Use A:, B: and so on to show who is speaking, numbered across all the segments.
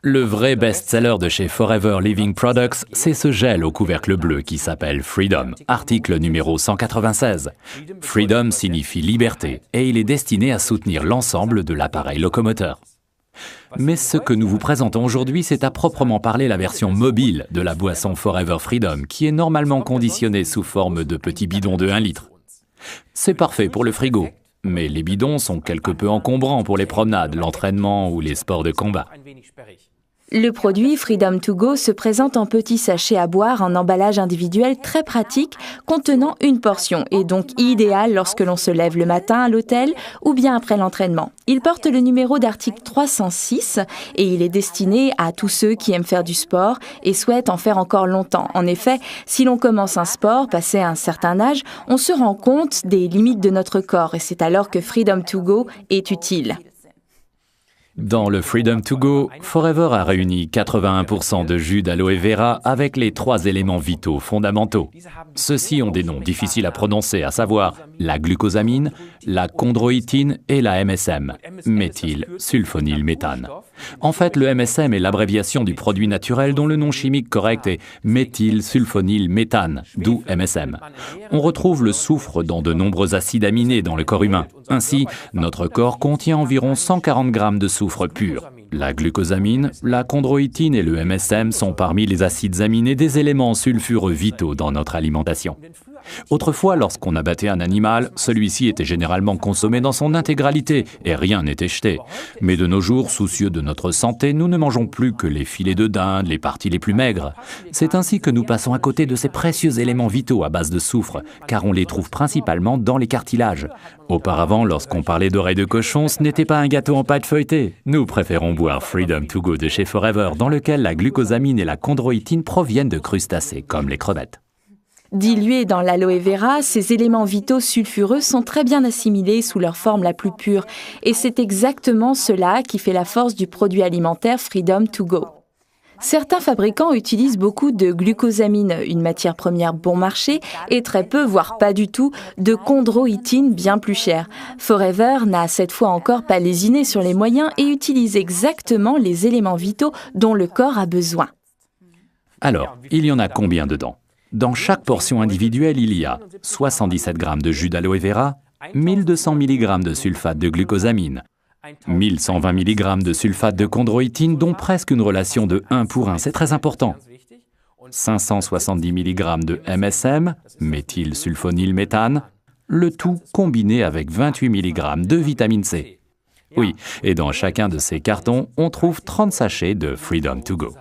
A: Le vrai best-seller de chez Forever Living Products, c'est ce gel au couvercle bleu qui s'appelle Freedom, article numéro 196. Freedom signifie liberté et il est destiné à soutenir l'ensemble de l'appareil locomoteur. Mais ce que nous vous présentons aujourd'hui, c'est à proprement parler la version mobile de la boisson Forever Freedom, qui est normalement conditionnée sous forme de petits bidons de 1 litre. C'est parfait pour le frigo, mais les bidons sont quelque peu encombrants pour les promenades, l'entraînement ou les sports de combat.
B: Le produit Freedom to Go se présente en petits sachets à boire en emballage individuel très pratique, contenant une portion et donc idéal lorsque l'on se lève le matin à l'hôtel ou bien après l'entraînement. Il porte le numéro d'article 306 et il est destiné à tous ceux qui aiment faire du sport et souhaitent en faire encore longtemps. En effet, si l'on commence un sport, passé un certain âge, on se rend compte des limites de notre corps et c'est alors que Freedom to Go est utile.
A: Dans le Freedom to Go, Forever a réuni 81% de jus d'aloe vera avec les 3 éléments vitaux fondamentaux. Ceux-ci ont des noms difficiles à prononcer, à savoir la glucosamine, la chondroïtine et la MSM, méthylsulfonylméthane. En fait, le MSM est l'abréviation du produit naturel dont le nom chimique correct est méthylsulfonylméthane, d'où MSM. On retrouve le soufre dans de nombreux acides aminés dans le corps humain. Ainsi, notre corps contient environ 140 grammes de soufre pur. La glucosamine, la chondroïtine et le MSM sont parmi les acides aminés des éléments sulfureux vitaux dans notre alimentation. Autrefois, lorsqu'on abattait un animal, celui-ci était généralement consommé dans son intégralité et rien n'était jeté. Mais de nos jours, soucieux de notre santé, nous ne mangeons plus que les filets de dinde, les parties les plus maigres. C'est ainsi que nous passons à côté de ces précieux éléments vitaux à base de soufre, car on les trouve principalement dans les cartilages. Auparavant, lorsqu'on parlait d'oreilles de cochon, ce n'était pas un gâteau en pâte feuilletée. Nous préférons boire Freedom to Go de chez Forever, dans lequel la glucosamine et la chondroïtine proviennent de crustacés, comme les crevettes.
B: Dilués dans l'aloe vera, ces éléments vitaux sulfureux sont très bien assimilés sous leur forme la plus pure. Et c'est exactement cela qui fait la force du produit alimentaire Freedom to Go. Certains fabricants utilisent beaucoup de glucosamine, une matière première bon marché, et très peu, voire pas du tout, de chondroïtine bien plus chère. Forever n'a cette fois encore pas lésiné sur les moyens et utilise exactement les éléments vitaux dont le corps a besoin.
A: Alors, il y en a combien dedans ? Dans chaque portion individuelle, il y a 77 g de jus d'aloe vera, 1200 mg de sulfate de glucosamine, 1120 mg de sulfate de chondroïtine, dont presque une relation de 1 pour 1, c'est très important, 570 mg de MSM, méthylsulfonylméthane, le tout combiné avec 28 mg de vitamine C. Oui, et dans chacun de ces cartons, on trouve 30 sachets de Freedom to Go.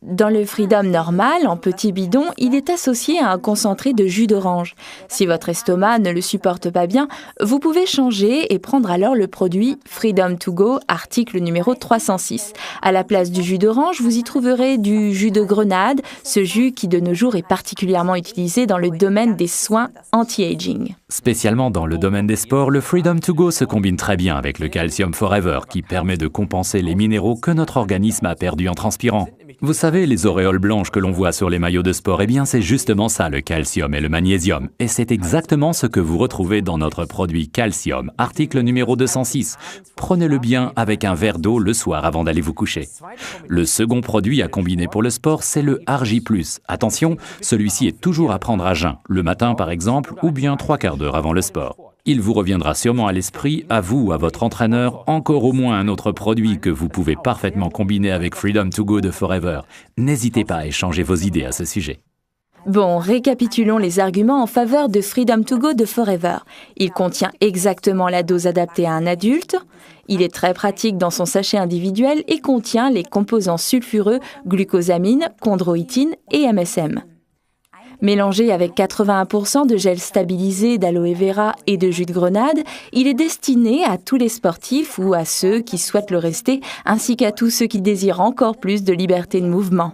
B: Dans le Freedom normal, en petit bidon, il est associé à un concentré de jus d'orange. Si votre estomac ne le supporte pas bien, vous pouvez changer et prendre alors le produit Freedom to Go, article numéro 306. À la place du jus d'orange, vous y trouverez du jus de grenade, ce jus qui de nos jours est particulièrement utilisé dans le domaine des soins anti-aging.
A: Spécialement dans le domaine des sports, le Freedom to Go se combine très bien avec le Calcium Forever qui permet de compenser les minéraux que notre organisme a perdus en transpirant. Vous savez, les auréoles blanches que l'on voit sur les maillots de sport, eh bien c'est justement ça le calcium et le magnésium. Et c'est exactement ce que vous retrouvez dans notre produit Calcium, article numéro 206. Prenez-le bien avec un verre d'eau le soir avant d'aller vous coucher. Le second produit à combiner pour le sport, c'est le Argi+. Attention, celui-ci est toujours à prendre à jeun, le matin par exemple, ou bien 3/4 d'heure avant le sport. Il vous reviendra sûrement à l'esprit, à vous ou à votre entraîneur, encore au moins un autre produit que vous pouvez parfaitement combiner avec Freedom to Go de Forever. N'hésitez pas à échanger vos idées à ce sujet.
B: Bon, récapitulons les arguments en faveur de Freedom to Go de Forever. Il contient exactement la dose adaptée à un adulte. Il est très pratique dans son sachet individuel et contient les composants sulfureux glucosamine, chondroïtine et MSM. Mélangé avec 81% de gel stabilisé d'aloe vera et de jus de grenade, il est destiné à tous les sportifs ou à ceux qui souhaitent le rester, ainsi qu'à tous ceux qui désirent encore plus de liberté de mouvement.